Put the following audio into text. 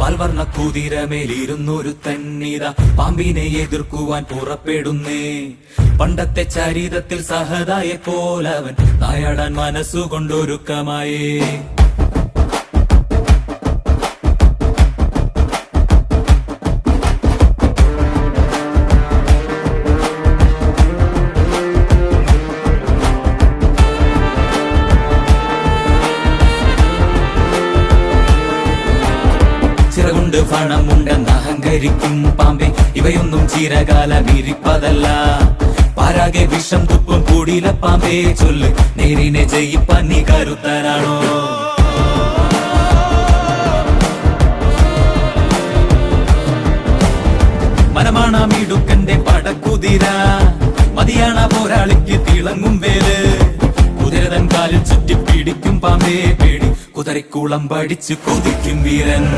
പാൽവർണ്ണ കുതിരമേലിരുന്നൊരു തന്നിത പാമ്പിനെ എതിർക്കുവാൻ പുറപ്പെടുന്നേ. പണ്ടത്തെ ചരിതത്തിൽ സഹതായെ പോലവൻ നായാടാൻ മനസ്സുകൊണ്ടൊരുക്കമായേ. ചിറകുണ്ട് പണമുണ്ടെന്ന് അഹങ്കരിക്കും പാമ്പെ, ഇവയൊന്നും ചിരകാലം ഇരിപ്പതല്ല. പാരാകെ വിഷം തുപ്പും കൂടില പാമ്പേ, ചൊല്ല് നേരിനെ ജയിപ്പാൻ നീ കരുത്തനാണോ? മനമാണമിടുക്കന്റെ പടക്കുതിര, മതിയാണ പോരാളിക്ക് തിളങ്ങും വേല്. കുതിരതൻ കാലിൽ ചുറ്റി പിടിക്കും പാമ്പേ പേടി, കുതിരക്കുളം പഠിച്ചു കൊതിക്കും വീരൻ.